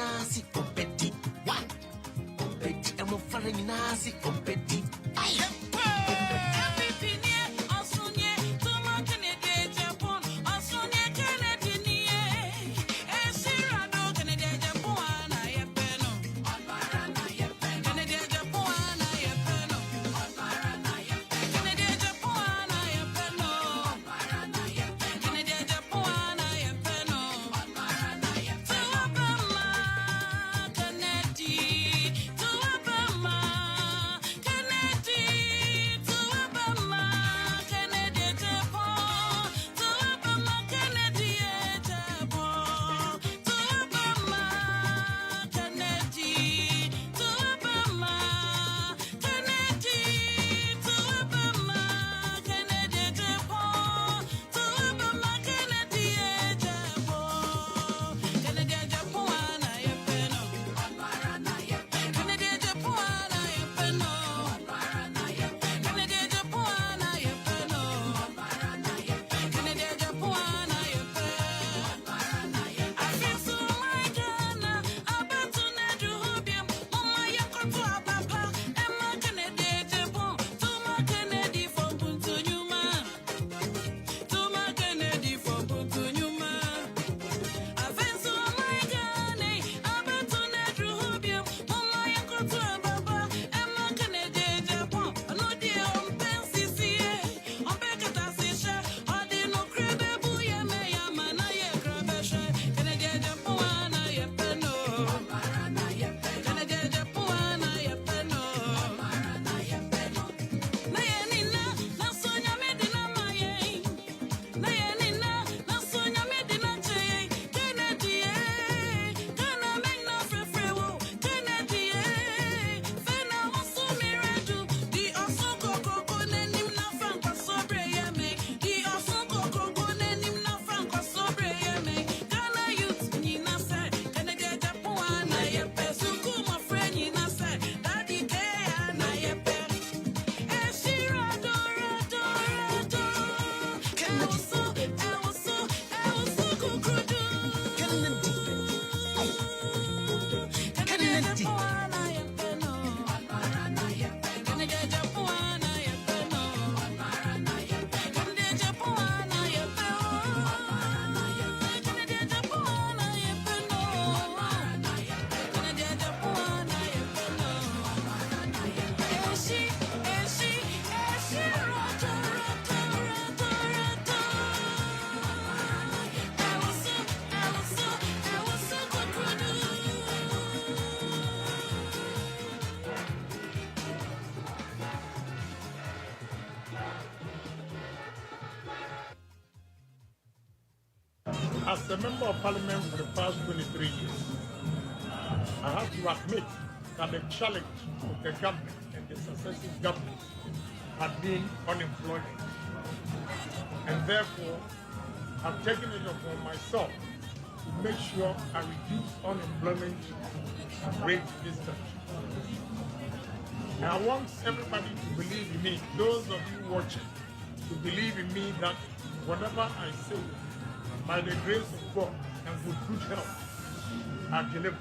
nasi competi. One. Competi. I'm a foreign nasi competi. As a member of parliament for the past 23 years, I have to admit that the challenge of the government and the successive governments have been unemployment. And therefore, I've taken it upon myself to make sure I reduce unemployment rate in this country. And I want everybody to believe in me, those of you watching, to believe in me that whatever I say, by the grace of God and with good health, I deliver.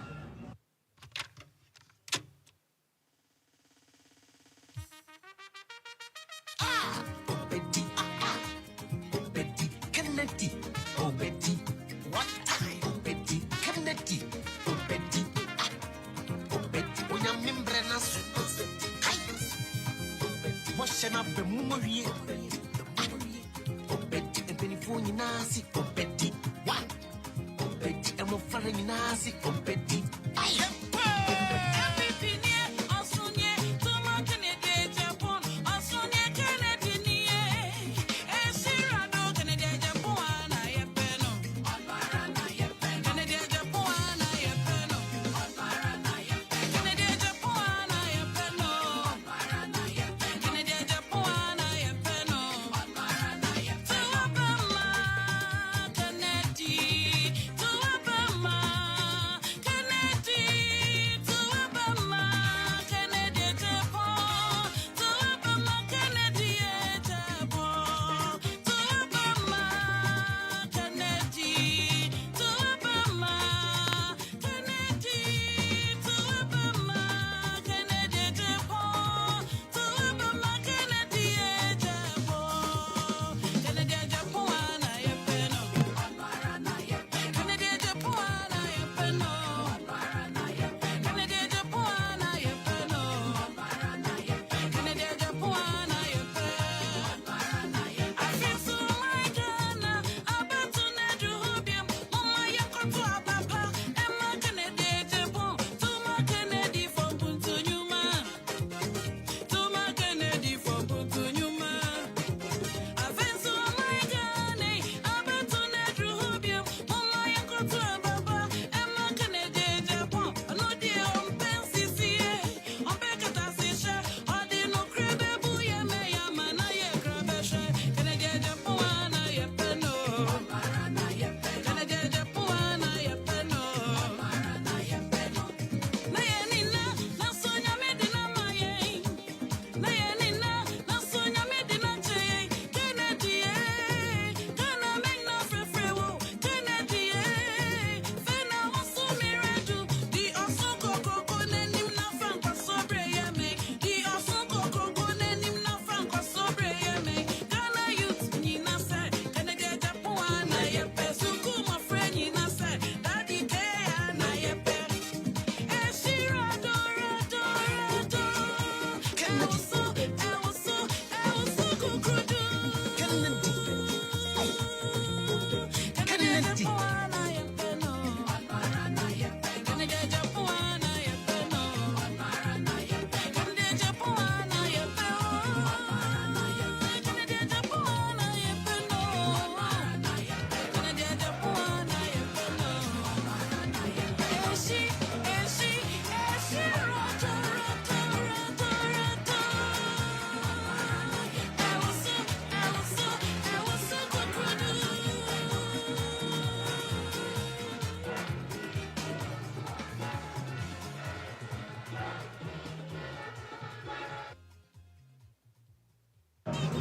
Betty, Kennedy, oh Betty, what time? Oh Betty, Kennedy, oh Betty, oh Betty, when I'm in Brenna, oh Betty, kindness, oh Betty, washing up the memory, oh Betty, and Pennyphone Nazi, oh Betty, one, oh Betty, I'm a foreign Nazi, oh Betty, I am. Kennedy,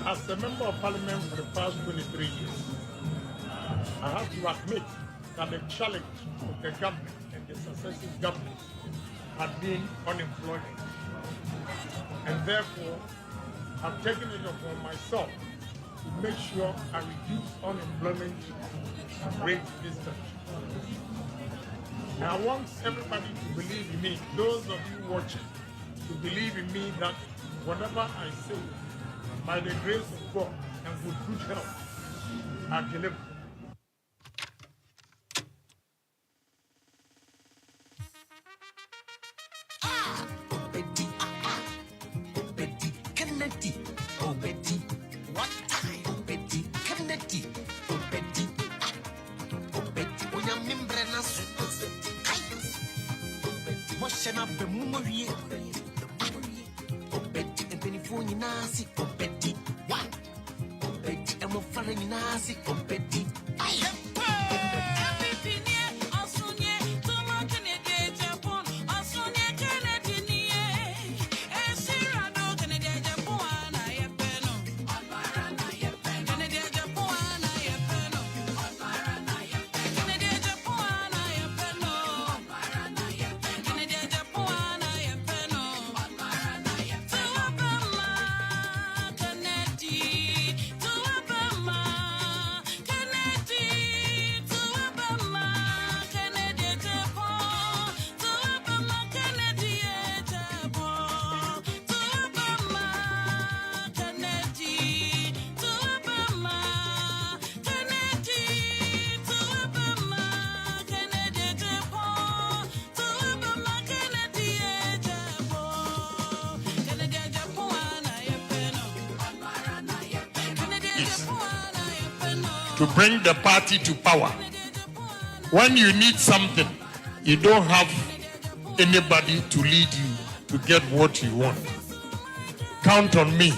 As a member of parliament for the past 23 years, I have to admit that the challenge of the government and the successive governments have been unemployment. And therefore, I've taken it upon myself to make sure I reduce unemployment rate in this country. And I want everybody to believe in me, those of you watching, to believe in me that whatever I say, by the grace of God and with good health, I deliver. Betty, Betty, Kennedy, oh Betty, what time? Oh Betty, Kennedy, oh Betty, when I'm in Brenna, oh Betty, washing up the memory, oh Betty, and Penny Phone Nasi, oh Betty, what? Oh Betty, and more foreign Nasi, oh Betty, I am. To bring the party to power. When you need something, you don't have anybody to lead you to get what you want. Count on me.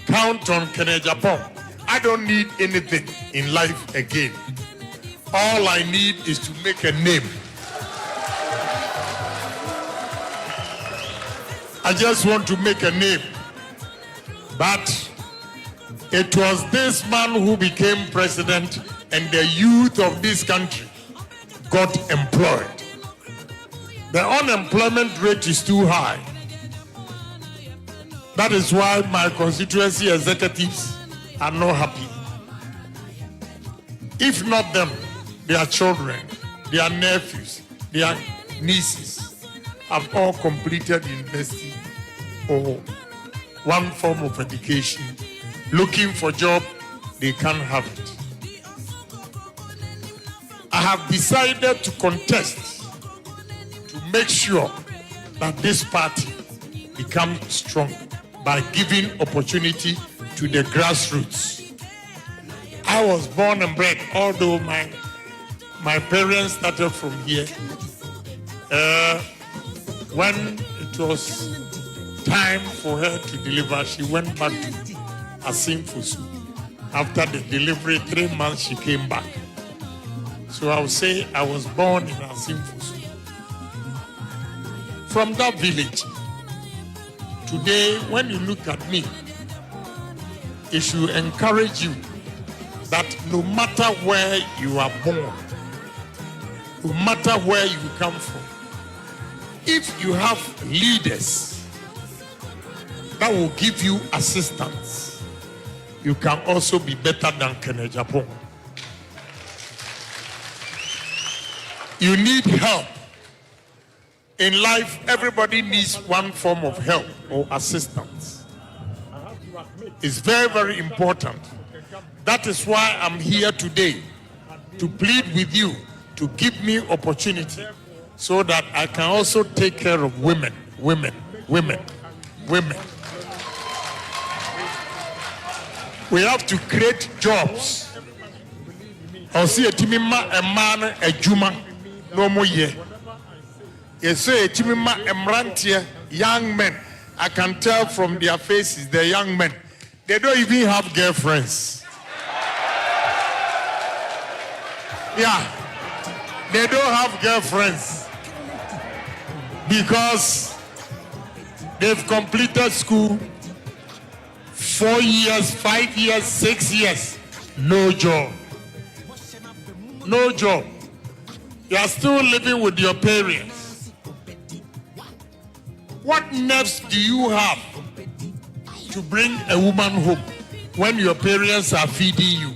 Count on Agyapong. I don't need anything in life again. All I need is to make a name. I just want to make a name. But it was this man who became president and the youth of this country got employed. The unemployment rate is too high. That is why my constituency executives are not happy. If not them, their children, their nephews, their nieces have all completed university or one form of education. Looking for job, they can't have it. I have decided to contest to make sure that this party becomes strong by giving opportunity to the grassroots. I was born and bred, although my parents started from here. When it was time for her to deliver, she went back to Asimfusu. After the delivery, 3 months, she came back. So I would say I was born in Asimfusu. From that village, today, when you look at me, it should encourage you that no matter where you are born, no matter where you come from, if you have leaders that will give you assistance, you can also be better than Agyapong. You need help. In life, everybody needs one form of help or assistance. It's very, very important. That is why I'm here today, to plead with you to give me opportunity so that I can also take care of women. We have to create jobs. I'll see a timima a man a juma no more year. You say a timima a mrantia young men. I can tell from their faces, they're young men. They don't even have girlfriends. Yeah, they don't have girlfriends because they've completed school, 4 years, 5 years, 6 years, no job. No job. You are still living with your parents. What nerves do you have to bring a woman home when your parents are feeding you?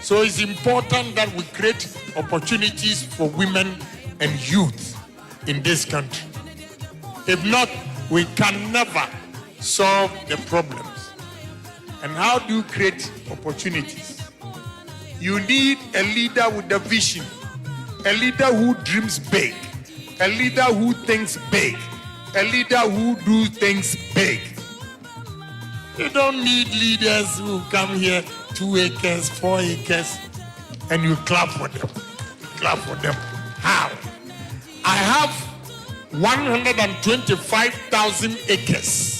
So it's important that we create opportunities for women and youth in this country. If not, we can never solve the problems. And how do you create opportunities? You need a leader with a vision, a leader who dreams big, a leader who thinks big, a leader who do things big. You don't need leaders who come here 2 acres, 4 acres, and you clap for them. Clap for them. How? I have 125,000 acres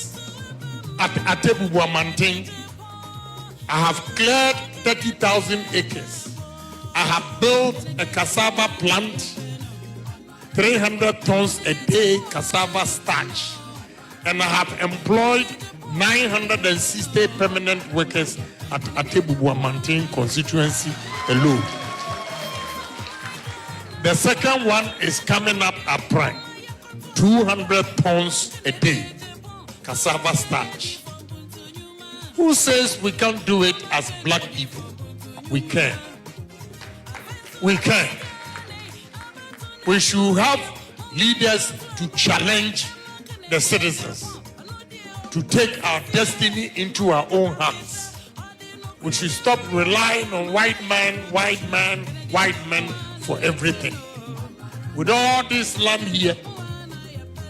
at Agyapong Mountain. I have cleared 30,000 acres. I have built a cassava plant, 300 tons a day cassava starch, and I have employed 960 permanent workers at Agyapong Mountain constituency alone. The second one is coming up at Prime, 200 tons a day cassava starch. Who says we can't do it as black people? We can. We can. We should have leaders to challenge the citizens, to take our destiny into our own hands. We should stop relying on white men for everything. With all this land here,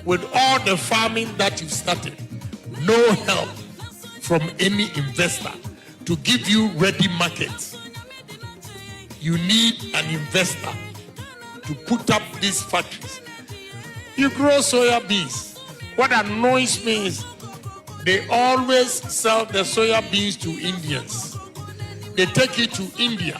with all the farming that you've started, no help from any investor to give you ready markets. You need an investor to put up these factories. You grow soya beans. What annoys me is they always sell the soya beans to Indians. They take it to India,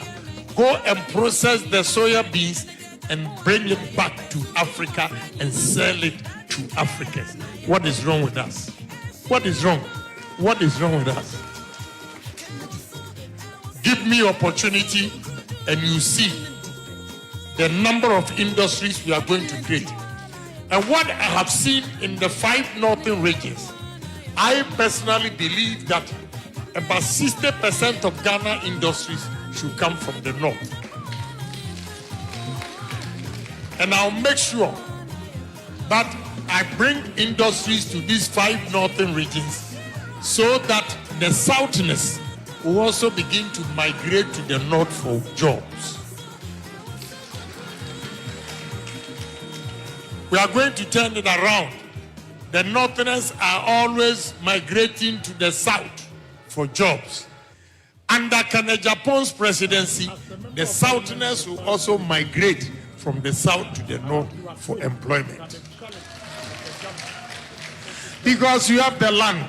go and process the soya beans and bring it back to Africa and sell it to Africans. What is wrong with us? What is wrong? What is wrong with us? Give me opportunity and you see the number of industries we are going to create. And what I have seen in the 5 northern regions, I personally believe that about 60% of Ghana industries should come from the north. And I'll make sure that I bring industries to these 5 northern regions so that the southerners will also begin to migrate to the north for jobs. We are going to turn it around. The northerners are always migrating to the south for jobs. Under Agyapong's presidency, the southerners will also migrate from the south to the north for employment. Because you have the land,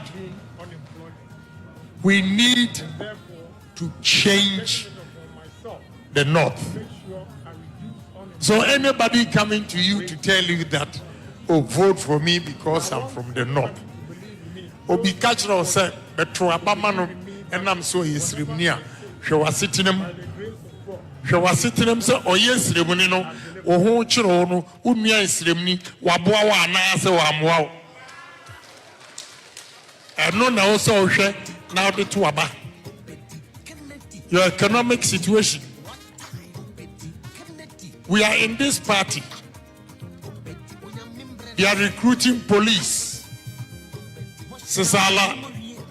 we need to change the north. So anybody coming to you to tell you that, oh, vote for me because I'm from the north. Obi Kachra said, Betro Abamano, and I'm so Yisrimnia. She was sitting him. She was sitting him, so, oh, yes, Remunino, oh, ho chirono, Umia Isrimni, Wabuawa, Nasa, Wamwao. And no, now also, now the Tuaba. Your economic situation. We are in this party. They are recruiting police. Sisala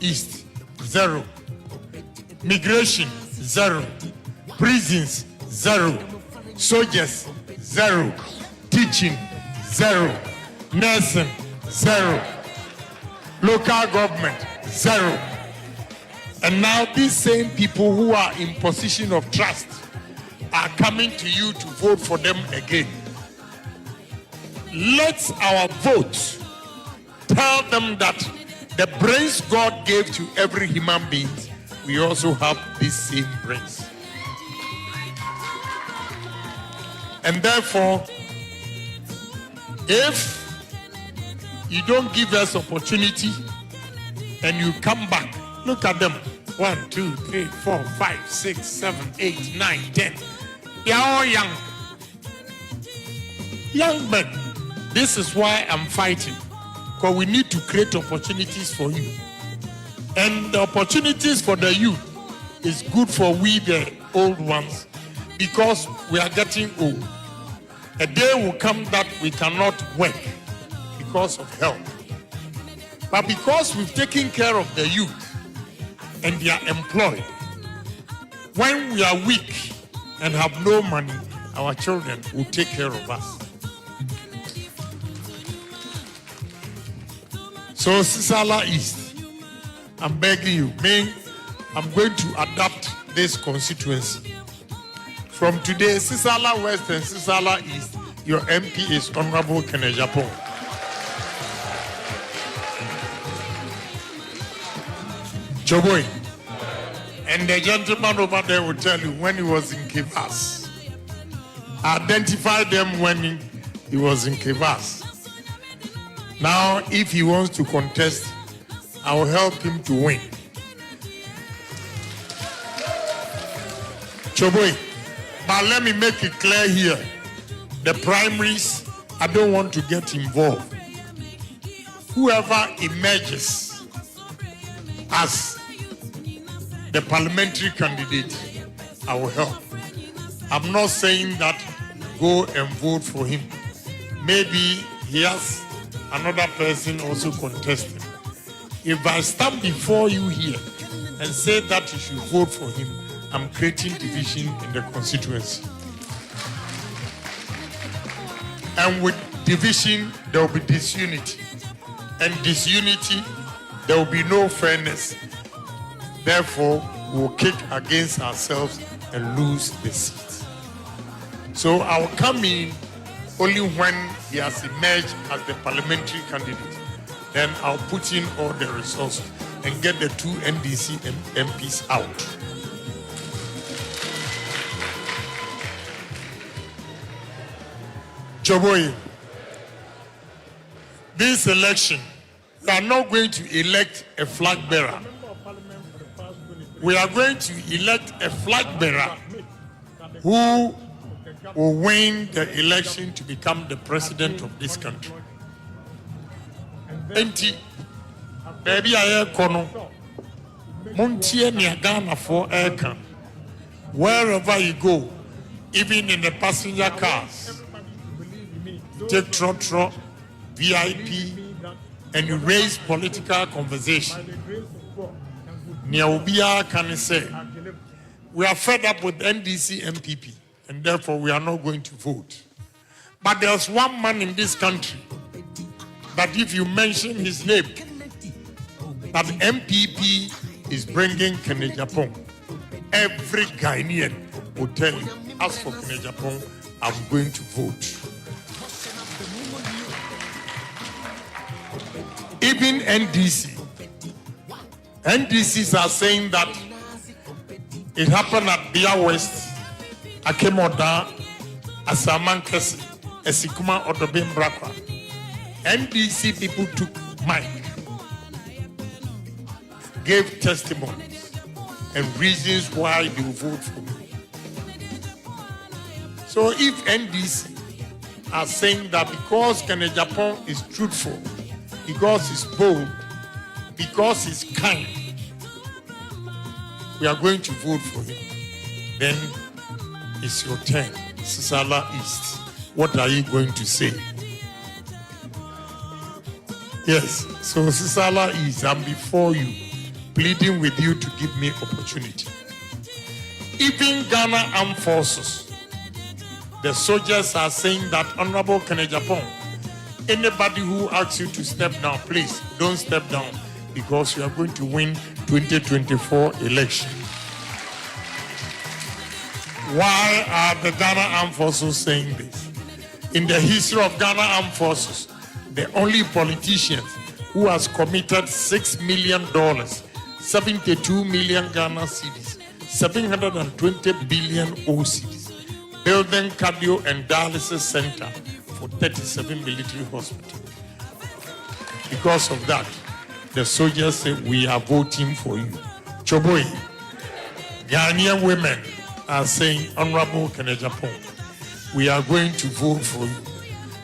East, 0. Migration, 0. Prisons, 0. Soldiers, 0. Teaching, 0. Nursing, 0. Local government, 0. And now these same people who are in position of trust are coming to you to vote for them again. Let our vote tell them that the brains God gave to every human being, we also have these same brains. And therefore, if you don't give us opportunity and you come back, look at them. 1, 2, 3, 4, 5, 6, 7, 8, 9, 10. They are all young. Young men. This is why I'm fighting. Because we need to create opportunities for you. And the opportunities for the youth is good for we, the old ones, because we are getting old. A day will come that we cannot work because of health. But because we've taken care of the youth and they are employed, when we are weak and have no money, our children will take care of us. So Sisala East, I'm begging you, I'm going to adapt this constituency. From today, Sisala West and Sisala East, your MP is Honorable Agyapong. Choboy. And the gentleman over there will tell you when he was in Kivas. Identify them when he was in Kivas. Now, if he wants to contest, I will help him to win. Choboy, but let me make it clear here. The primaries, I don't want to get involved. Whoever emerges as the parliamentary candidate, I will help. I'm not saying that go and vote for him. Maybe he has another person also contesting. If I stand before you here and say that you should vote for him, I'm creating division in the constituency. And with division, there will be disunity. And disunity, there will be no fairness. Therefore, we will kick against ourselves and lose the seat. So I will come in only when he has emerged as the parliamentary candidate. Then I'll put in all the resources and get the 2 NDC MPs out. Choboy, this election, we are not going to elect a flag bearer. We are going to elect a flag bearer who will win the election to become the president of this country. Enti, baby, I kono. Montie Niagana for aircon. Wherever you go, even in the passenger cars, take trotro, VIP, and you raise political conversation. Niaubia can say, we are fed up with NDC MPP, and therefore we are not going to vote. But there's one man in this country that if you mention his name, that MPP is bringing Agyapong. Every Ghanaian will tell you, as for Agyapong, I'm going to vote. Even NDCs are saying that it happened at Bia West, Akemoda, Asaman Kesi, Esikuma Odobin Brakwa. NDC people took mic, gave testimonies and reasons why they will vote for me. So if NDC are saying that because Agyapong is truthful, because he's bold, because he's kind, we are going to vote for him, then it's your turn. Sisala East, what are you going to say? Yes, so Sisala East, I'm before you, pleading with you to give me opportunity. Even Ghana Armed Forces, the soldiers are saying that Honorable Agyapong, anybody who asks you to step down, please don't step down, because you are going to win 2024 election. Why are the Ghana Armed Forces saying this? In the history of Ghana Armed Forces, the only politician who has committed $6 million, 72 million Ghana cedis, 720 billion OCs, building cardio and dialysis center for 37 military hospitals. Because of that, the soldiers say, we are voting for you. Choboy, Ghanaian women are saying, Honorable Agyapong, we are going to vote for you.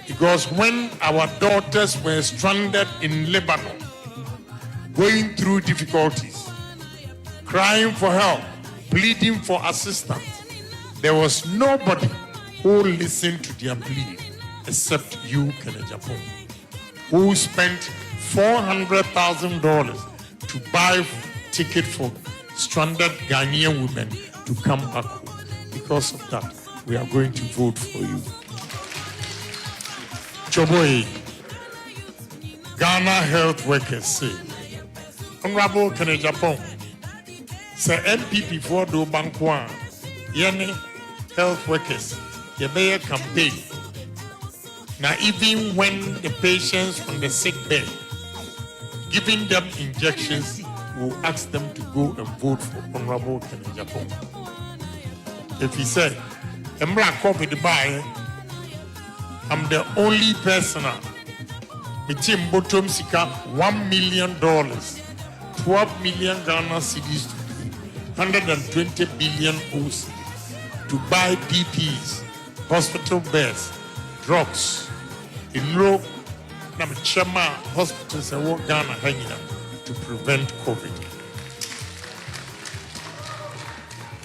Because when our daughters were stranded in Lebanon, going through difficulties, crying for help, pleading for assistance, there was nobody who listened to their plea except you, Agyapong, who spent $400,000 to buy ticket for stranded Ghanaian women to come back home. Because of that, we are going to vote for you. Choboy, Ghana health workers say, Honorable Agyapong, say MPP for do bankwa, yene health workers, ye campaign. Now, even when the patients on the sick bed, giving them injections, we'll ask them to go and vote for Honorable Agyapong. If he said, I'm the only person, between bottom sika $1 million, 12 million Ghana cedis, 120 billion OC to buy PPs, hospital beds, drugs, in low Chama hospitals and work Ghana hanging to prevent COVID.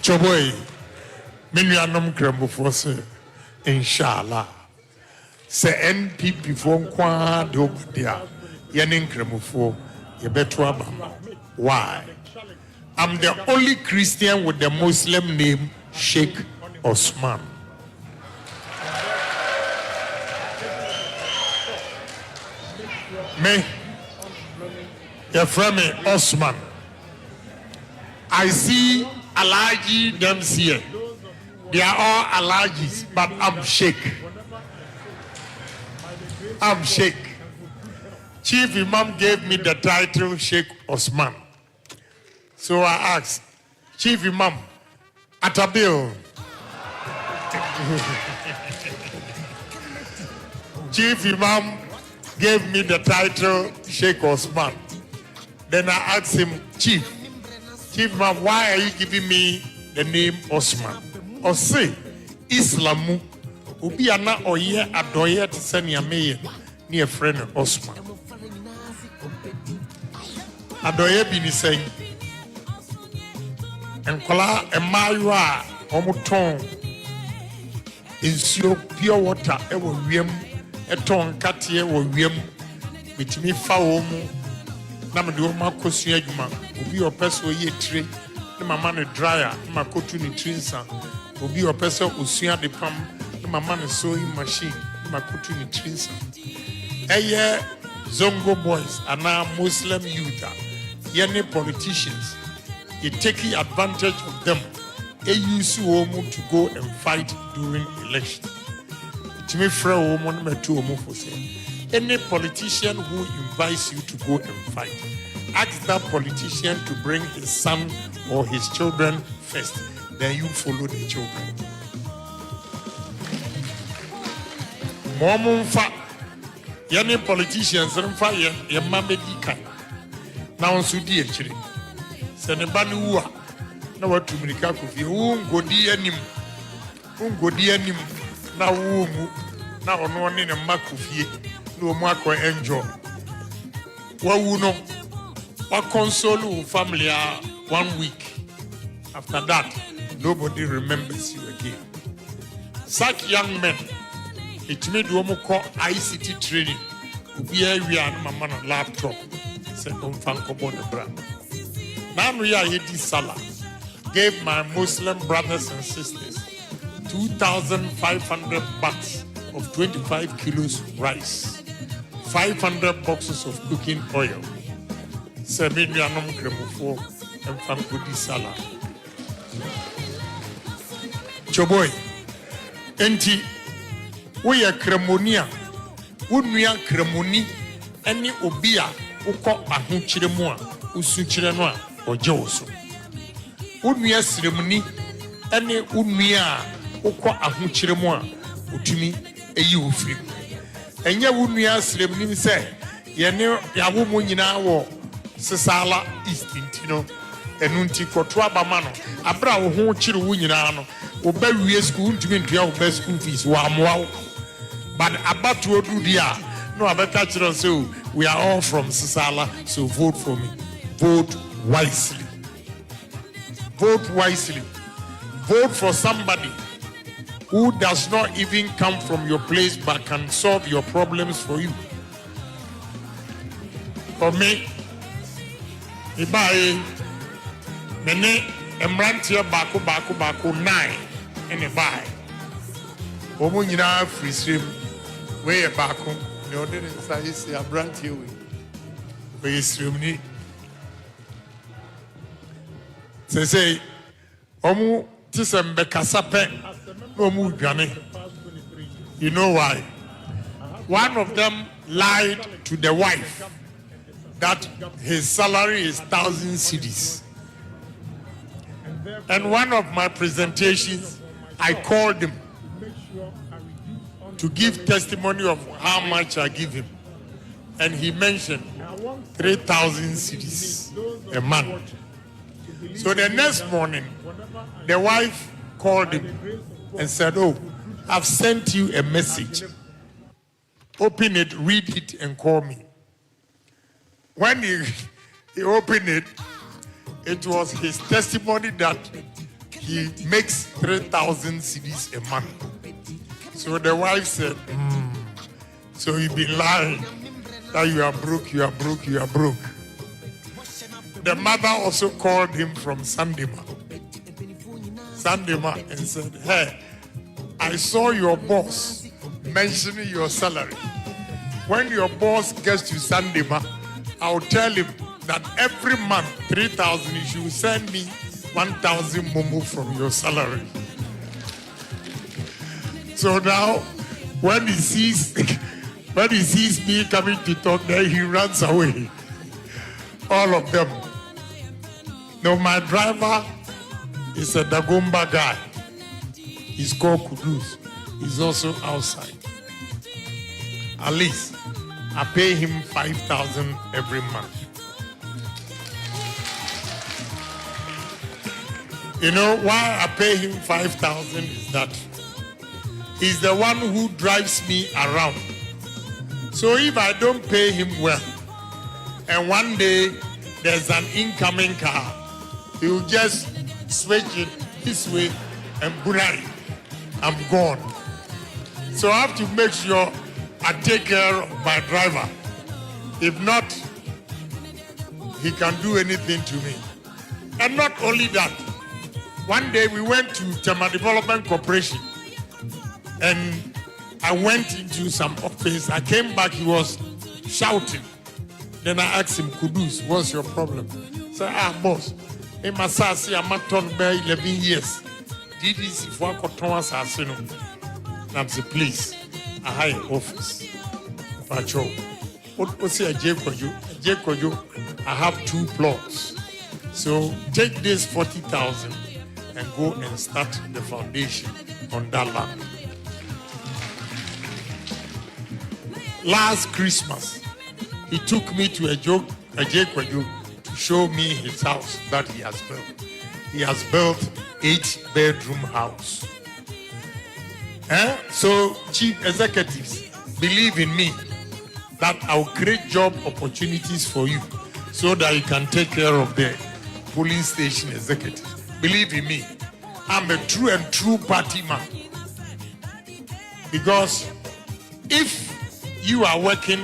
Choboy, Minuanum Krembo for say, Inshallah. Say NPP for Kwa Dobadia, Yanin Krembo for Yebetua. Why? I'm the only Christian with the Muslim name Sheikh Osman. Me, your friend me Osman. I see Alaji them here. They are all Alajis, but I'm Sheikh. I'm Sheikh. Chief Imam gave me the title Sheikh Osman. So I asked, Chief Imam, Atabil. Chief Imam gave me the title Sheikh Osman. Then I asked him, Chief Imam, why are you giving me the name Osman? Or say, Islamu, Ubiana oye adoye tisenia meye, ni a friend Osman. Adoye bini saying, and kola emaywa omuton insio pure water ewo wiem eton katie ewo wiem bitimi fa wo mu na me de wo makosu adwuma obi opeso ye tire ne mama ne dryer ne makotu ne trinsa obi opeso osua de pam ne mama ne sewing machine ne makotu ne trinsa eye zongo boys ana Muslim youth yene politicians you taking advantage of them. They use women to go and fight during election. To me, any politician who invites you to go and fight, ask that politician to bring his son or his children first. Then you follow the children. Momumfa, any politicians remfa ye mamedi kai. Now on sudi echiri. Senebani uwa na watu mirika kufi ungodi anim na umu na ono ne makufie na omu akọ enjoy wa wuno wa console family 1 week. After that nobody remembers you again. Such young men it made omu call ICT training ubi area na mama na laptop se omfanko the brand. Now we are Yedi Salah gave my Muslim brothers and sisters 2,500 bags of 25 kilos rice, 500 boxes of cooking oil, 7 yanum kremufo and Fankudi Salah. Choboy, enti we are kremonia, unuya kremoni, any obia, uko ahunchiremua, usuchirenwa. Ojoso unuya ceremony ene unuya ukwa ahuchiremu a utumi eyi ofiri enye unuya ceremony se ye ne yawo mo nyina wo Sisala East Intino, Enunti Kotuaba Mano, Abra who chill winano, obey we school to mean to your best school fees, wow. But about to do dia, no, I better catch it so we are all from Sisala, so vote for me. Vote wisely. Vote wisely. Vote for somebody who does not even come from your place but can solve your problems for you. For me, Ibai, Mene, Emrantia Bako 9 in a buy. Omunina free stream, way a Bako, no, didn't say a brand here. Way stream. Say, Omu Tisembe Kasape, Omu Gane. You know why? One of them lied to the wife that his salary is 1,000 cedis. And one of my presentations, I called him to give testimony of how much I give him. And he mentioned 3,000 cedis a month. So the next morning, the wife called him and said, "Oh, I've sent you a message. Open it, read it, and call me." When he opened it, it was his testimony that he makes 3,000 cedis a month. So the wife said, so you've been lying that you are broke, you are broke, you are broke. The mother also called him from Sandema and said, "Hey, I saw your boss mentioning your salary. When your boss gets to Sandema, I'll tell him that every month, 3,000, you should send me 1,000 momo from your salary." So now, when he sees me coming to talk there, he runs away. All of them. Now, my driver is a Dagomba guy. He's called Kudus. He's also outside. At least, I pay him 5,000 every month. You know why I pay him 5,000 is that he's the one who drives me around. So if I don't pay him well, and one day there's an incoming car, he will just switch it this way and boom, I'm gone. So I have to make sure I take care of my driver. If not, he can do anything to me. And not only that, one day we went to Tema Development Corporation and I went into some office. I came back, he was shouting. Then I asked him, "Kudus, what's your problem?" He said, "Boss, in my sasi, I'm not on by 11 years. Did this if I could turn us as you know." I said, "Please, a high office. Pacho, what's your Jacob? I have 2 plots. So take this 40,000 and go and start the foundation on that land." Last Christmas, he took me to Agyapong to show me his house that he has built. He has built 8-bedroom house. So chief executives, believe in me that I'll create job opportunities for you so that you can take care of the police station executive. Believe in me, I'm a true party man. Because if you are working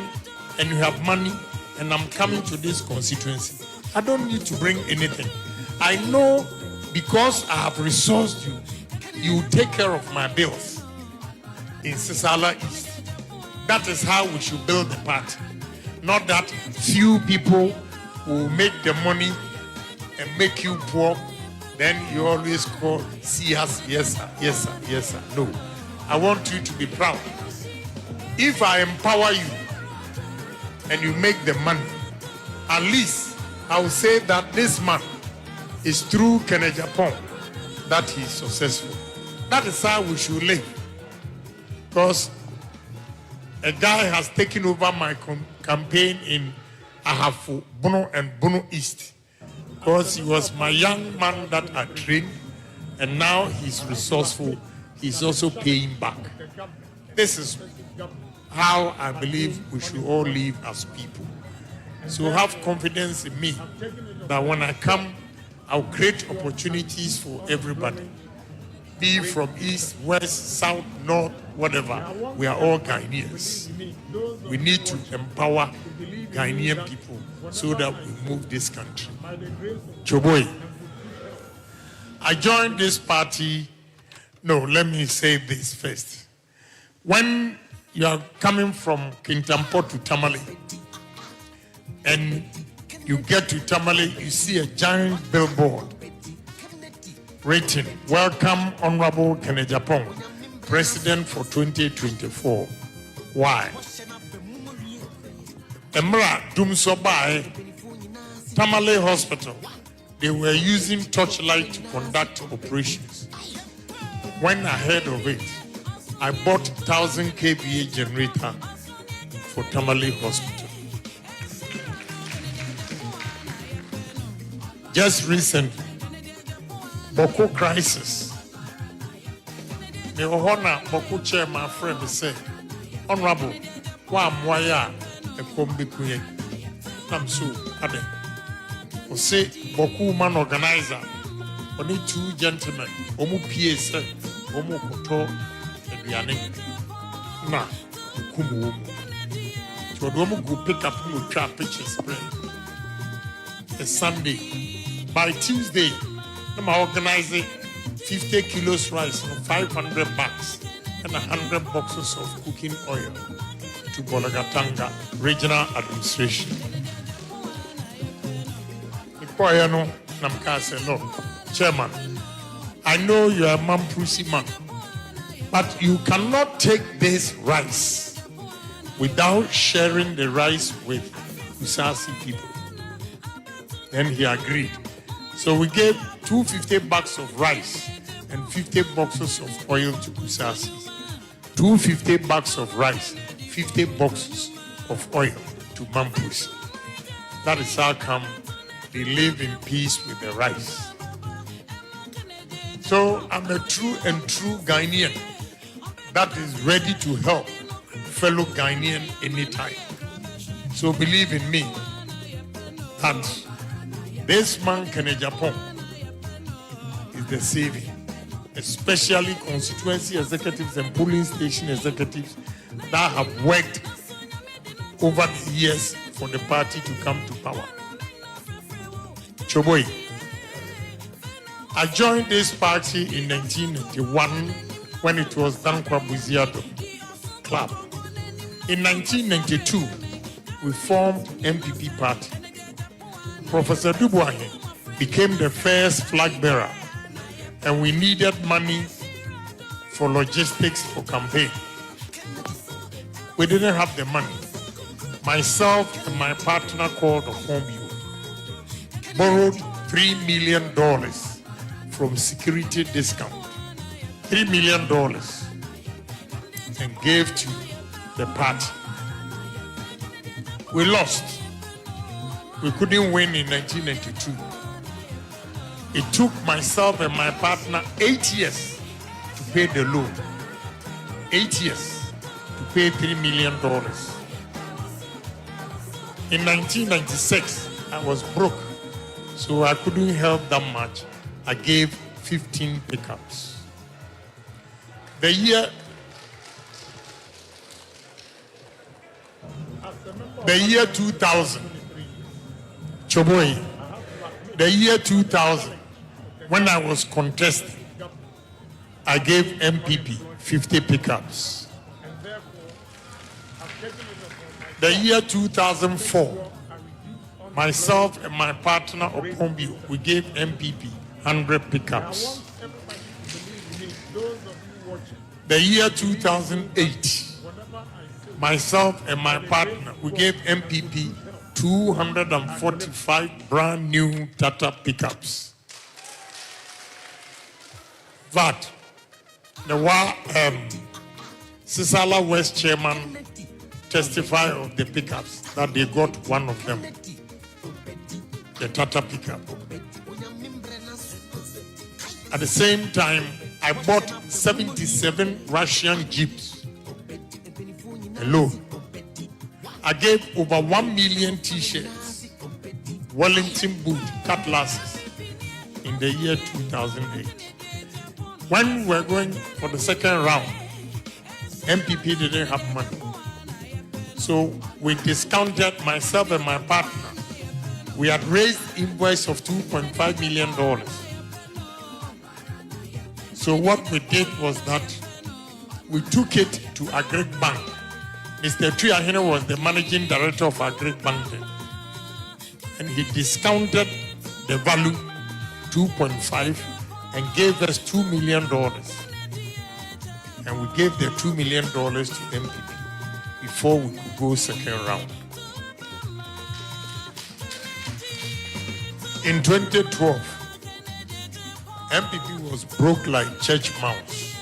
and you have money and I'm coming to this constituency, I don't need to bring anything. I know because I have resourced you, you take care of my bills in Sisala East. That is how we should build the party. Not that few people will make the money and make you poor, then you always call, "See us, yes sir, yes sir, yes sir." No, I want you to be proud. If I empower you and you make the money, at least I will say that this man is through Agyapong that he is successful. That is how we should live. Because a guy has taken over my campaign in Ahafu, Bono and Bono East. Because he was my young man that I trained, and now he's resourceful. He's also paying back. This is how I believe we should all live as people. So have confidence in me that when I come, I'll create opportunities for everybody. Be from east, west, south, north, whatever. We are all Ghanaians. We need to empower Ghanaian people so that we move this country. Choboy, I joined this party. No, let me say this first. When you are coming from Kintampo to Tamale, and you get to Tamale, you see a giant billboard written, "Welcome Honorable Agyapong, President for 2024. Why? Emra Dumsobai, Tamale Hospital, they were using torchlight to conduct operations. When I heard of it, I bought 1,000 kVA generator for Tamale Hospital. Just recently, Boko crisis. Me ohona Boko chair my friend say, Honorable, wa mwaya e kombi kuye. I'm so ade. O say Boko man organizer. Only 2 gentlemen. Omu PSA, omu koto eduane. Na kumu omu. So omu go pick up omu try pictures spread. A Sunday. By Tuesday, I'm organizing 50 kilos rice and 500 bags and 100 boxes of cooking oil to Bolagatanga Regional Administration. Ikoyano Namka said, "Look, Chairman, I know you are a Mampusi man, but you cannot take this rice without sharing the rice with Kusasi people." Then he agreed. So we gave 250 bags of rice and 50 boxes of oil to Kusasis. 250 bags of rice, 50 boxes of oil to Mampusi. That is how come they live in peace with the rice. So I'm a true Ghanaian that is ready to help fellow Ghanaian anytime. So believe in me that this man, Agyapong, is the savior, especially constituency executives and polling station executives that have worked over the years for the party to come to power. Choboy, I joined this party in 1991 when it was Dankwa Buziado Club. In 1992, we formed MPP party. Professor Dubois became the first flag bearer, and we needed money for logistics for campaign. We didn't have the money. Myself and my partner called Okombio borrowed $3 million from security discount. $3 million and gave to the party. We lost. We couldn't win in 1992. It took myself and my partner 8 years to pay the loan. 8 years to pay $3 million. In 1996, I was broke, so I couldn't help that much. I gave 15 pickups. The year 2000, Choboy, the year 2000, when I was contesting, I gave MPP 50 pickups. The year 2004, myself and my partner Opombio, we gave MPP 100 pickups. The year 2008, myself and my partner, we gave MPP 245 brand new Tata pickups. But the Sisala West chairman testify of the pickups that they got one of them, the Tata pickup. At the same time, I bought 77 Russian Jeeps alone. I gave over 1 million t-shirts, Wellington boot, cutlasses in the year 2008. When we were going for the second round, MPP didn't have money. So we discounted, myself and my partner. We had raised invoice of $2.5 million. So what we did was that we took it to Agric Bank. Mr. Triahene was the managing director of Agric Bank then. And he discounted the value 2.5 and gave us $2 million. And we gave the $2 million to MPP before we could go second round. In 2012, MPP was broke like church mouse.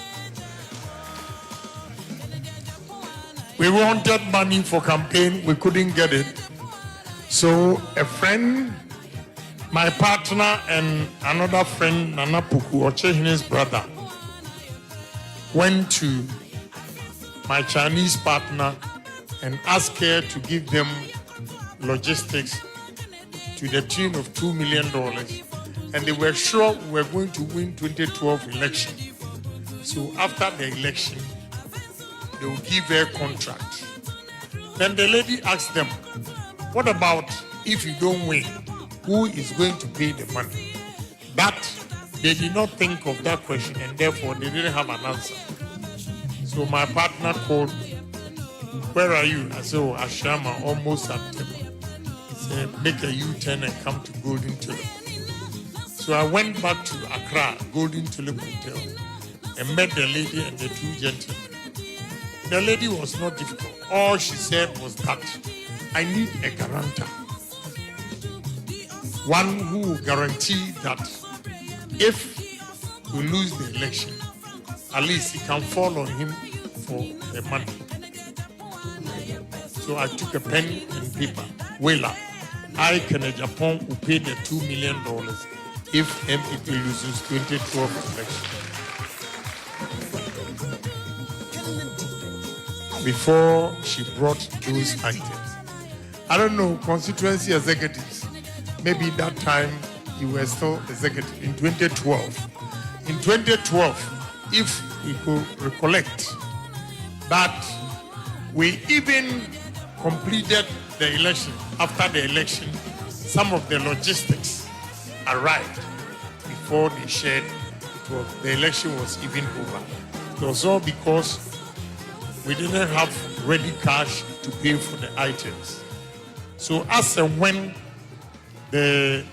We wanted money for campaign, we couldn't get it. So a friend, my partner and another friend, Nana Puku, Ochehine's brother, went to my Chinese partner and asked her to give them logistics to the tune of $2 million. And they were sure we were going to win 2012 election. So after the election, they will give her contract. Then the lady asked them, what about if you don't win? Who is going to pay the money? But they did not think of that question and therefore they didn't have an answer. So my partner called me. Where are you? I said, oh, Ashama, almost at Tema. He said, make a U-turn and come to Golden Tulip. So I went back to Accra, Golden Tulip Hotel, and met the lady and the two gentlemen. The lady was not difficult. All she said was that I need a guarantor. One who will guarantee that if we lose the election, at least he can fall on him for the money. So I took a pen and paper. Wela, I can Agyapong will pay the $2 million if MPP loses 2012 election. Before she brought those items. I don't know, constituency executives, maybe that time you were still executive in 2012. In 2012, if we could recollect that we even completed the election. After the election, some of the logistics arrived before they shared. The election was even over. It was all because we didn't have ready cash to pay for the items. So as and when the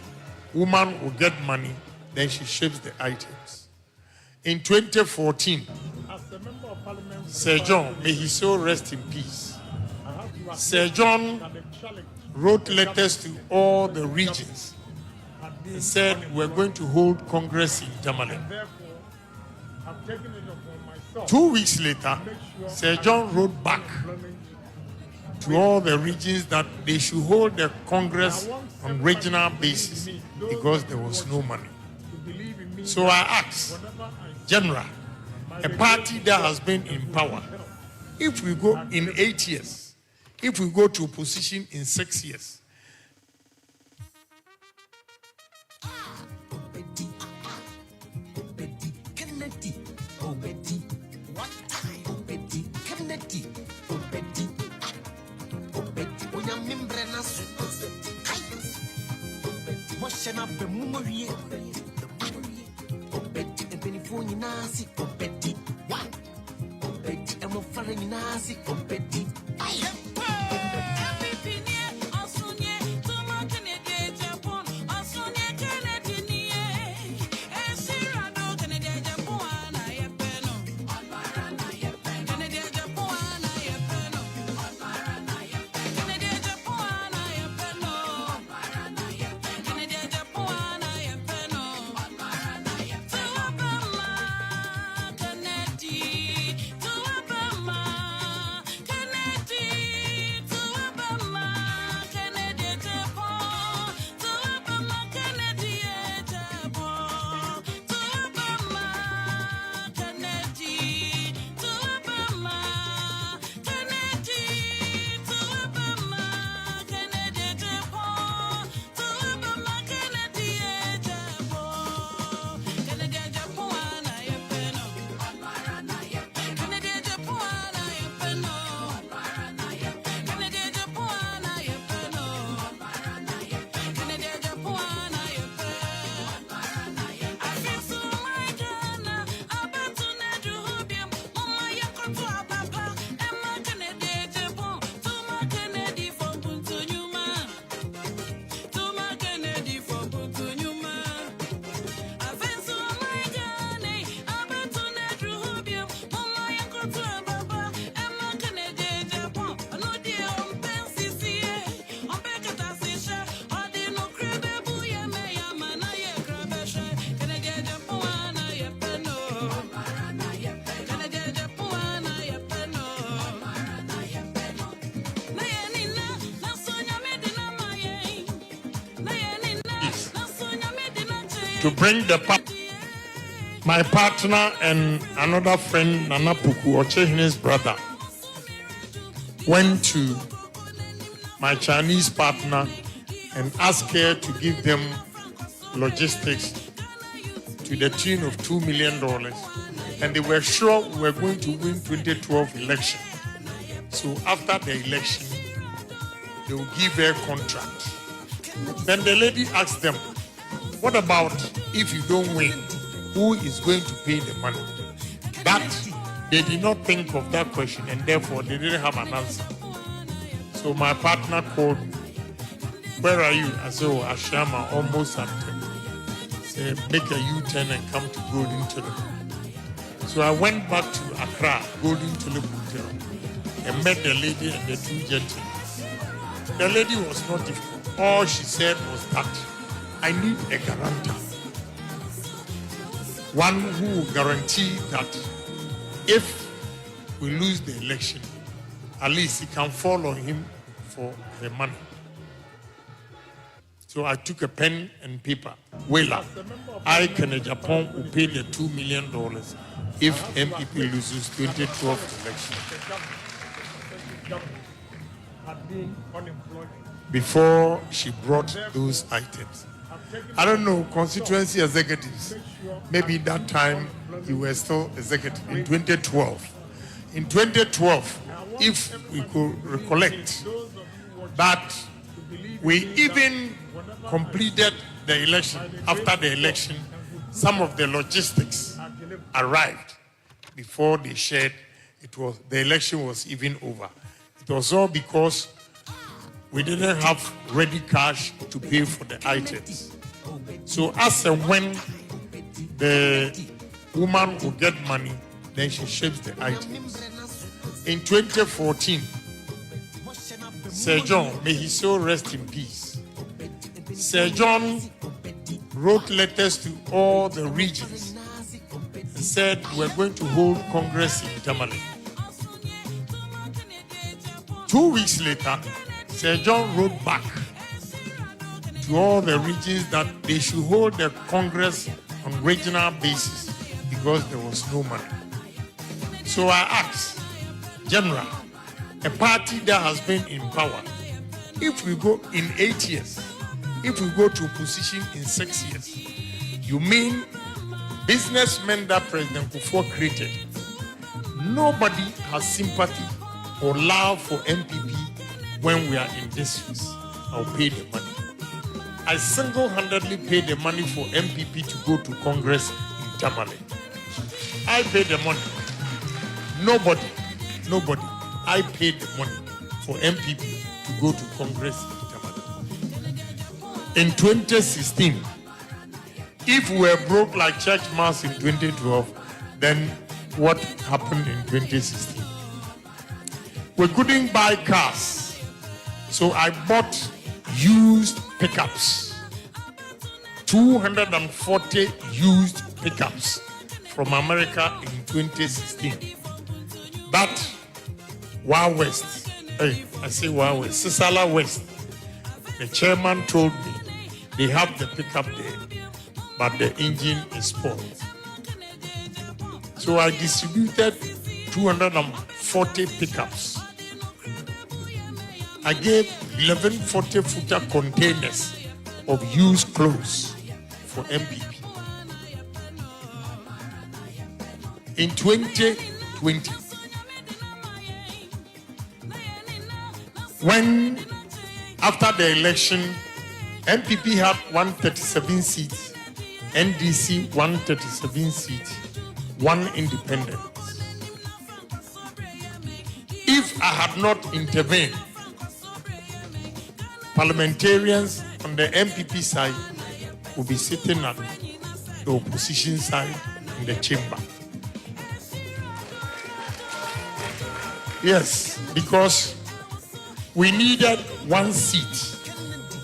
woman will get money, then she ships the items. In 2014, Sir John, may he so rest in peace. Sir John wrote letters to all the regions and said we're going to hold Congress in Tamale. 2 weeks later, Sir John wrote back to all the regions that they should hold the Congress on regional basis because there was no money. So I asked, General, a party that has been in power, if we go in 8 years, if we go to opposition in 6 years, to bring my partner and another friend, Nana Puku, Ochehine's brother, went to my Chinese partner and asked her to give them logistics to the tune of $2 million. And they were sure we were going to win 2012 election. So after the election, they will give her contract. Then the lady asked them, what about if you don't win? Who is going to pay the money? But they did not think of that question, and therefore they didn't have an answer. So my partner called me. Where are you? I said, oh, Ashama, almost at 10. Say, make a U-turn and come to Golden Tulip. So I went back to Accra, Golden Tulip Hotel, and met the lady and the two gentlemen. The lady was not difficult. All she said was that I need a guarantor. One who will guarantee that if we lose the election, at least he can fall on him for the money. So I took a pen and paper. Wela, I can Agyapong will pay the $2 million if MPP loses 2012 election. Before she brought those items. I don't know, constituency executives, maybe that time you were still executive in 2012. In 2012, if we could recollect, that we even completed the election. After the election, some of the logistics arrived before they shared. The election was even over. It was all because we didn't have ready cash to pay for the items. So as and when the woman will get money, then she ships the items. In 2014, Sir John, may his soul rest in peace, Sir John wrote letters to all the regions and said we're going to hold Congress in Tamale. 2 weeks later, Sir John wrote back to all the regions that they should hold the Congress on regional basis because there was no money. So I asked, General, a party that has been in power, if we go in 8 years, if we go to position in 6 years, you mean businessmen that President Kufuor created, nobody has sympathy or love for MPP when we are in distress? I'll pay the money. I single-handedly paid the money for MPP to go to Congress in Tamale. I paid the money. Nobody, I paid the money for MPP to go to Congress in Tamale. In 2016, if we were broke like church mass in 2012, then what happened in 2016? We couldn't buy cars, so I bought used pickups, 240 used pickups from America in 2016. But Wild West, Sisala West, the chairman told me they have the pickup there, but the engine is spoiled. So I distributed 240 pickups. I gave 11 40-footer containers of used clothes for MPP. In 2020, when after the election, MPP had 137 seats, NDC 137 seats, 1 independent. If I had not intervened, parliamentarians on the MPP side will be sitting at the opposition side in the chamber. Yes, because we needed 1 seat,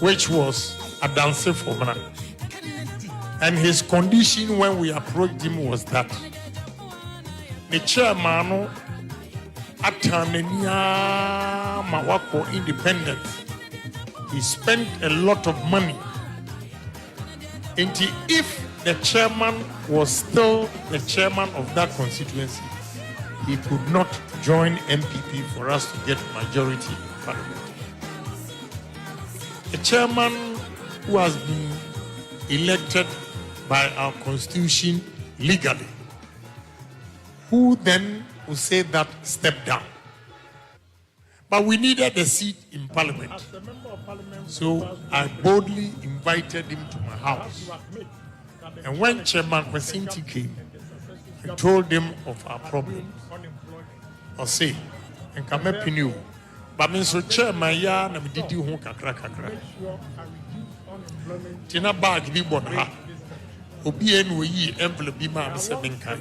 which was Adanse Fomana. And his condition when we approached him was that the chairman Atanenia Mawako independent. He spent a lot of money If the chairman was still the chairman of that constituency, he could not join MPP for us to get majority in parliament. A chairman who has been elected by our constitution legally, who then will say that step down. But we needed a seat in parliament. So I boldly invited him to my house. And when Chairman Kwasinti came, I told him of our problem. I say, and come up in you. But me so chairman ya na me didi ho kakra. Tina bag bi bon ha. Obi enu yi envelope bi ma se menkai.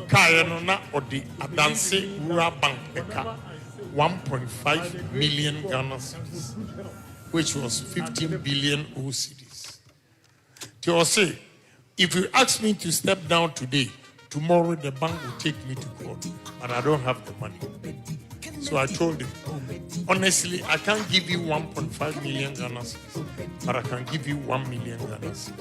Kai no na odi adanse rural bank eka 1.5 million Ghana cedis, which was 15 billion OCDs. They say, if you ask me to step down today, tomorrow the bank will take me to court, but I don't have the money. So I told him, honestly, I can't give you 1.5 million Ghana cedis, but I can give you 1 million Ghana cedis.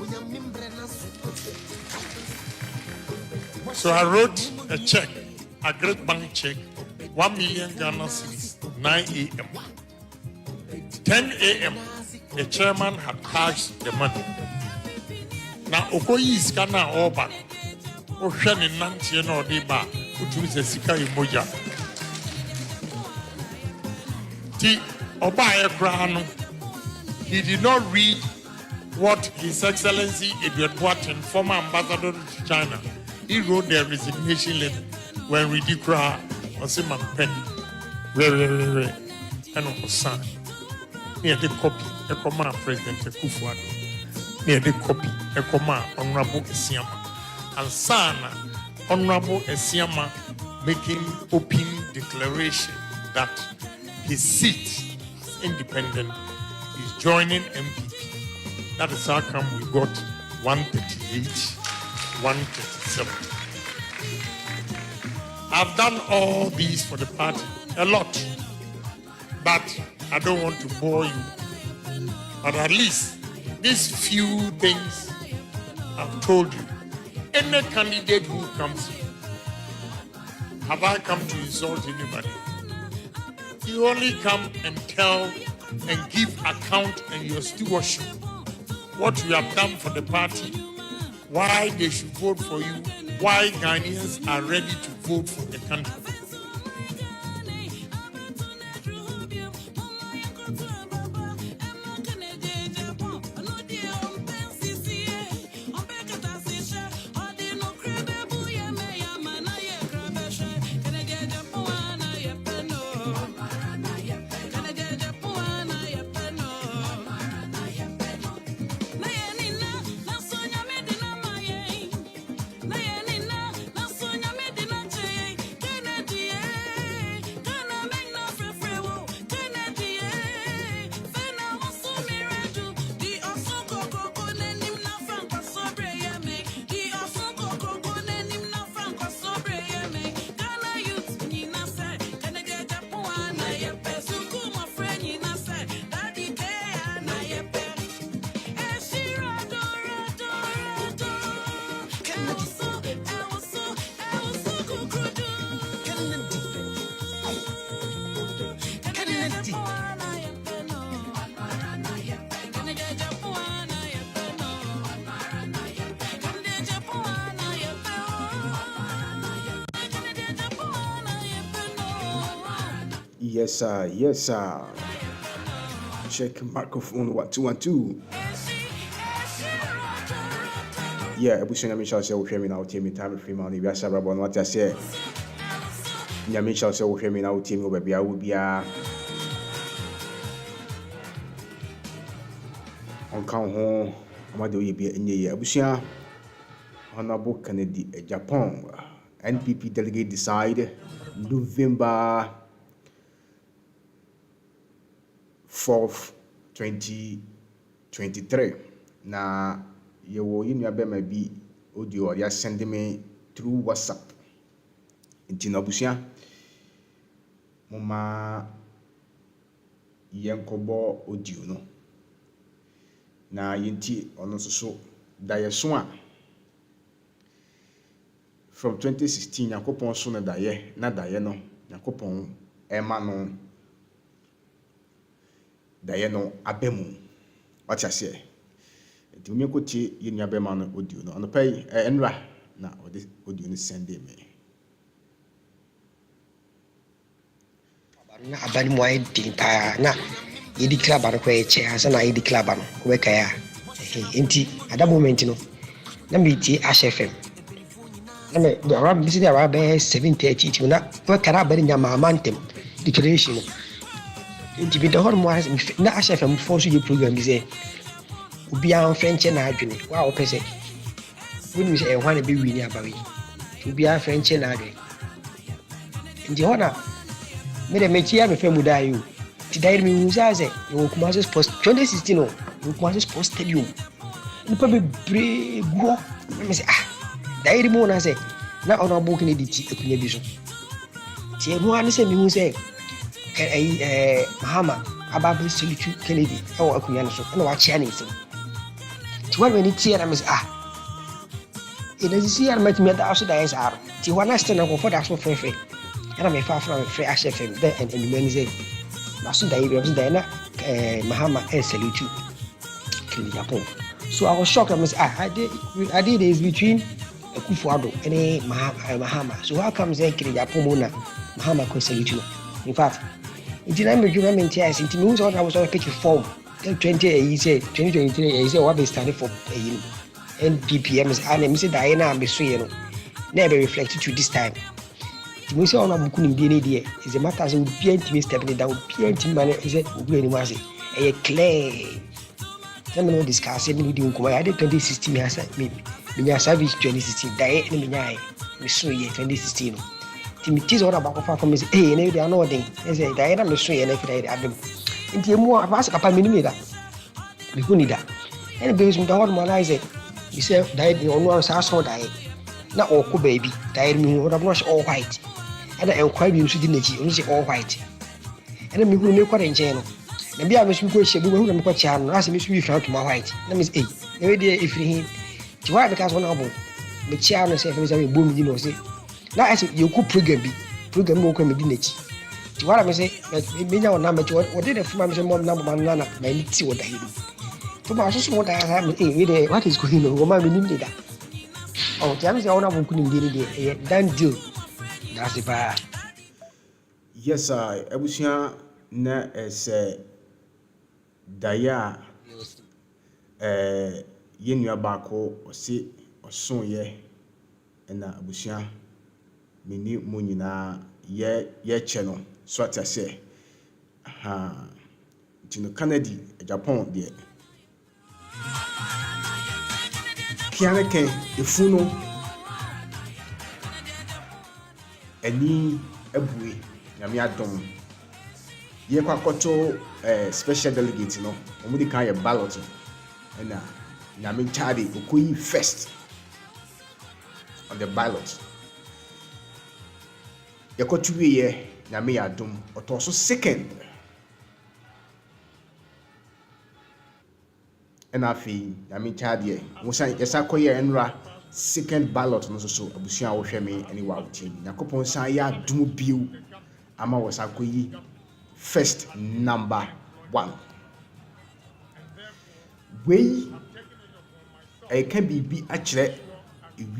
So I wrote a check, a great bank check, 1 million Ghana cedis, 9 a.m. 10 a.m., the chairman had cashed the money. Now, Okoyi is Ghana Oba. Ocean in Nantian or Deba, which is a Sika Moja. The Oba Ekrano, he did not read what His Excellency Edward Wharton, former ambassador to China, he wrote their resignation letter when we declare Osiman Penny. And of son. Near the copy, a command President Kufuor. Near the copy, a command Honorable Esiama. And Sana, Honorable Esiama, making open declaration that his seat as independent is joining MPP. That is how come we got 138, 137. I've done all these for the party, a lot, but I don't want to bore you. But at least these few things I've told you. Any candidate who comes here, have I come to insult anybody? You only come and tell and give account and your stewardship, what you have done for the party, why they should vote for you, why Ghanaians are ready to vote for the country. Yes, sir. Yes, sir. Check microphone 1 2 1 2. Yeah, Ebushina Michel say we hear me now. Tell me time Freeman. We are sabra bon what I say. Nya Michel say we hear me now. Tell me baby I will be on count home. Amado ye be enye Ebushina. Honorable Kennedy Agyapong. NPP delegate decide November 4th, 2023. Na you will be audio ya send me through WhatsApp. Intinabusia Mama Yankobo audio no. na yenti ono so daye so a from 2016 yakopon so na daye no yakopon ema no daye no abemu what you say enti me ko tie yenu abema no audio no pay enra na odi audio no send me na abani mo ay pa na yedi club an ko e che asa na yedi club an ko be kaya enti at that moment no na me tie HFM na me do around busy around 7:30 ti na ko kara bari nya mantem declaration no enti bi do hor mo na HFM force you program bi say obi an french na adwene wa o pese woni se e hwane be wi ni abawi obi an french na adwene enti hona me de me chia me femu da you ti dai mi musa se no kuma se sports 2016 no kuma se sports stadium ni pa be brego me se dai mo na se na ona book ni di ti ekunya bi so ti e mo ani se mi hu se Mahama ababe silitu Kennedy e wo ekunya no so na wa chia ni se ti wa ni ti na me se ina si ya ma ti me da so da yes ar ti wa na ste na ko for da so fefe era me fa from free HFM there and many na so dai be so dai na Mahama salitu in Agyapong. So I was shocked. I did this between Kufuado and Mahama. So how comes in Agyapong na Mahama ko salitu? In fact, it didn't make you remember yes it means what I was on picture form 2023 he say what be standing for NPPM and me say Diana be so you know never reflected to this time. We say on a book in DNA is a matter as would be stepping down, PNT man is it was a clear. Let me discuss it with you. I did 2016 has me service 2016 die and me so year 2016. Timothy's all about from his they are not thing. They say Diana me so and if I had them. Into more of us a millimeter. We couldn't need that. And because we don't want to you say died on one house or die. Not all baby died me what I'm not all white. And I quite be using the only all white. And then we will make what in channel. And be a miss me question, we will make channel, as Miss we found to my white. Let me say, every day if he to write because one album, the channel says a boom, you know, say. Now I said, you could program more come in it. To what I say, me now number to what did the family mom number one nana, my need see what I do. To my sister, what I have, what is going on, woman, we need that. Oh, James, the owner couldn't get it, done deal. That's the bar. Yes, sir. Ebusia na daya yenua baako osi oson ye na abusia meni mo nyina ye che no so atase tino Canada Japan de kianeke efuno ani abue nyame adom ye kwakoto special delegate no omudi kan ye ballot na nyame chade okoyi first on the ballot ye kotuwe ye nyame adom otoso second and afi nyame chade musa yesa koye enra second ballot no so abusia wo hweme ani wa wuti yakopon san ya adom biu ama wasa koyi first number 1 we can be actually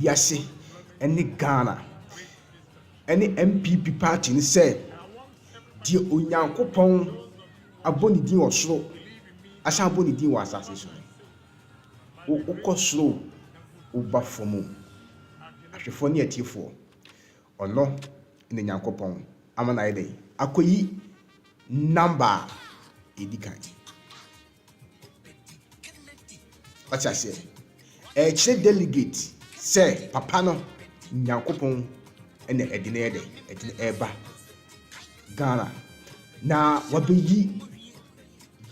wiase any Ghana any MPP party ni say die onyankopon aboni din osoro asa aboni din wa asase so ukosoro uba fomu ahwefo ne atifo ono ne nyankopon amana ide akoyi number edikan what I say delegate say papa no nyankopon ene edine eba Ghana na wabeyi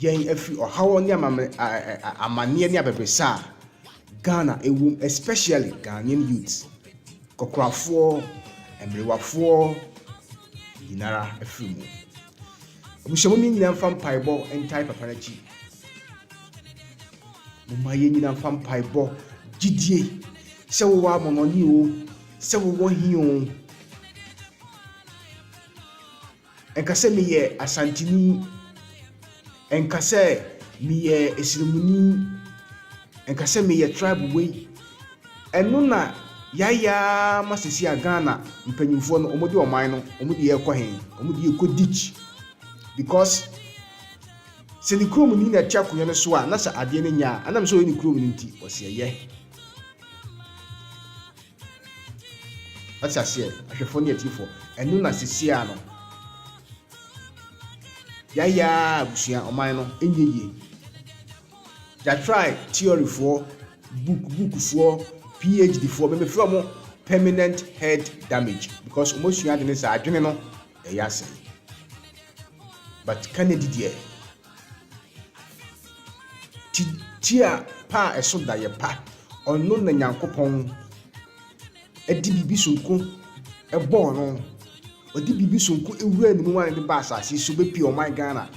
yen afi ohawo ne amane ne abebesa Ghana ewu especially Ghanaian youths kokrafo emrewafo inara afimu obushemo mi nyina mfa mpaibo entai papa na chi moma ye nyina fa mpaebɔ gidie sɛ wo wa mononi o sɛ wo hi o enka sɛ meyɛ asantini enka sɛ meyɛ esirimuni enka sɛ meyɛ tribe wei ɛno na yaya masisi Ghana mpanyimfo no omodi oman no omodi ye kɔ hen omodi ye kɔ ditch because sɛ ni krom ni na tia konyo no so a na sɛ ade no nya anam sɛ ni krom ni nti ɔsɛ yɛ atase ahwefo ne atifo ɛno na sisi a no yaya busua oman no enyeye ja try theory for book for PhD for me from permanent head damage because almost you had in this adwene no e ya say but Kennedy there tia pa eso da ye pa ono na Nyankopon edi bibi sunku e bo no odi bibi sunku ewura ni mu wan de ba asase so be pi o my Ghana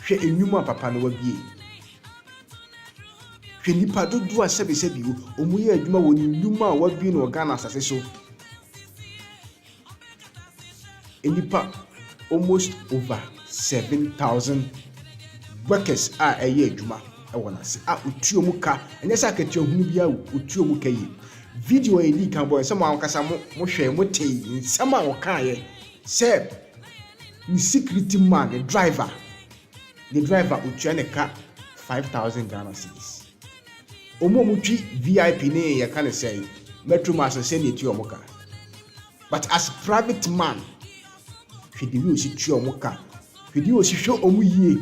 hwe enwuma papa no wabie hwe nipa dodo a sebesebi o mu ye adwuma woni nduma a wabie no Ghana asase so enipa almost over 7,000 workers a eye adwuma e wona se a otuo mu ka enye sa ka tia hunu bia otuo mu ka yi video e leak kan boy some an kasa mo hwe mo tei nsama a wo kan ye se ni security man the driver otua ne ka 5,000 Ghana cedis omo mutwi VIP ne ye kan say metro master say ne tuo mo ka but as private man hwede wi osi tuo mo ka hwede osi hwe omu yie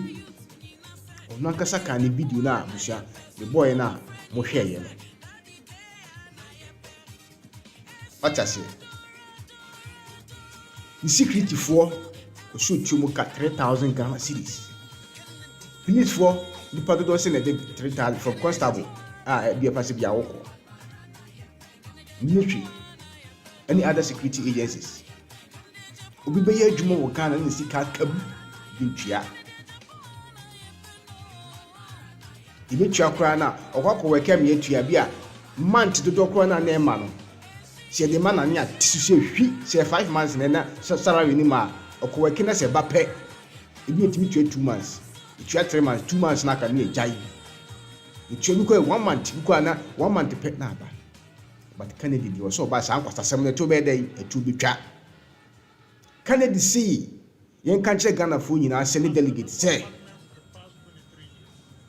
ono kasa kan ne video na abusia the boy na mo hwe ye no atase the security for osi tuo mo ka 3,000 Ghana cedis police for the part do say na 3,000 from constable be a passive yawoko military any other security agencies obi be ye adwuma wo Ghana na sika kabu bintua ibe tua kra na okwakọ weke me atua bi a month dodo kra na na ema no se de ma na nya tisu se hwi se 5 months na salary ni ma okweke na se ba pe ibi etimi tua 2 months tua 3 months 2 months na ka na ejai it you go 1 month you go na 1 month pet na ba but Kennedy dey so ba san kwasa sem na to be dey etu betwa Kennedy see yen kan che Ghana fo nyina se ne delegate say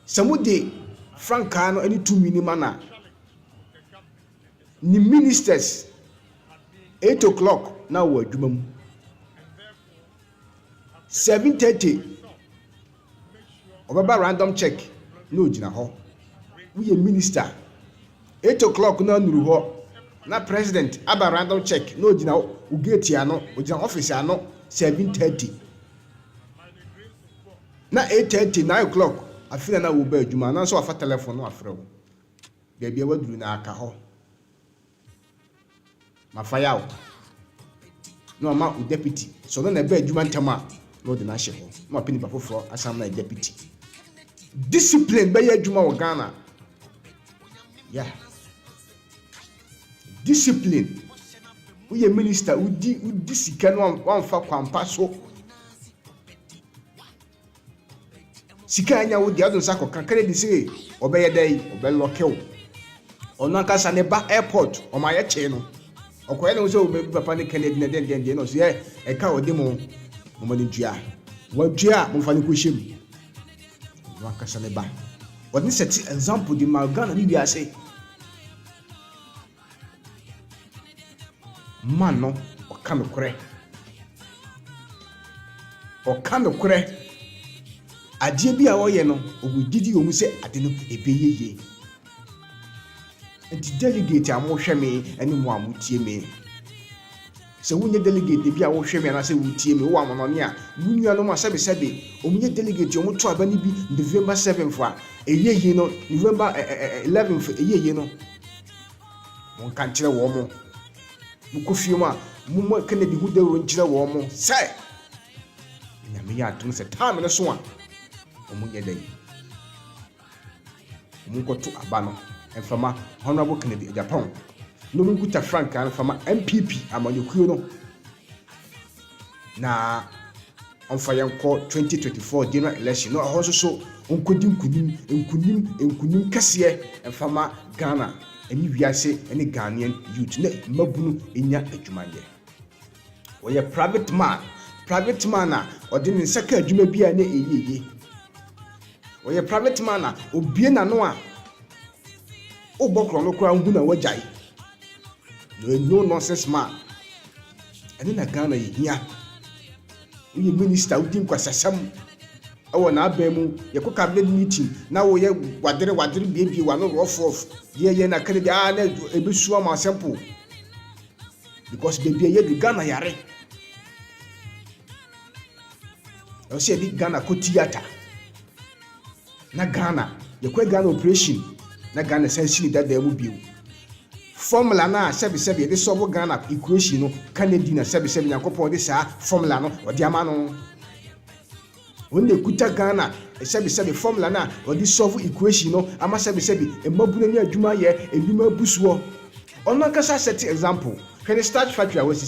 samude franka no any 2 minima na ni ministers 8 o'clock na wo adwuma mu 7:30 obaba random check no gina ho we a minister 8 o'clock na nuru ho na president aba random check no gina o gate ya no o gina office ya no 7:30 na 8:30 9 o'clock afina na wo ba adwuma na so afa telephone no afre wo bia waduru na aka ho mafaya wo no ma o deputy so no na ba adwuma ntama no de na hye ho ma pini pafoforo asam na deputy discipline ba ya adwuma wo Ghana. Yeah. Discipline. We a minister udi sika no wan fa kwampa so. Sika anya wo dia don sako kankare di say obeye dai obelokew. Ono akasa ne ba airport o ma ye che no. Okoye no so obebi papa ne Kennedy na den no so ye e ka odi mo mo ni dua. Wa dua mo fa ne ko hjem. Ono akasa ne ba. What ni set example di Ghana ni bia say man no o kan kure adie bia wo ye no ogudidi omu say ade no ebeyeye enti delegate amo hwe me ani mo amutie me se wunye delegate bia wo hwe me na se wutie me wo amonone a wunua no ma sebe omunye delegate omu to abani bi November 7 for eyeye no November 11 for eyeye no won kan kire wo mo mukofie ma mumma Kennedy hu de ron kire wo mo se nya me ya tum se time ne so a omunye dai munkoto aba no emfama Honorable Kennedy Agyapong no munkuta frank an fama MPP amanyekuo no na onfa yanko 2024 general election no ho so onkodi nkunim kase emfama Ghana eni wiase eni Ghanaian youth na mabunu enya adwumaye oye private man a odi ne saka adwuma bia na eyeye oye private man a obie na no a obokro no kra hu na wajai no nonsense man eni na Ghana yehia uye minister udi nkwasasam awo na abemu yeko cabinet meeting na wo ye wadere biebie wa no rough ye na kare dia na ebesu am sample because baby ye di Ghana yare o se di Ghana ko theater na Ghana yeko Ghana operation na Ghana sense ni dada mu biu formula na sebi de solve Ghana equation no Canadian na sebi yakopon de sa formula no odi ama no wonde kuta Ghana sebi formula na odi solve equation no ama sebi emabuna ni adwuma ye edwuma busuo ono kasa set example when start factory was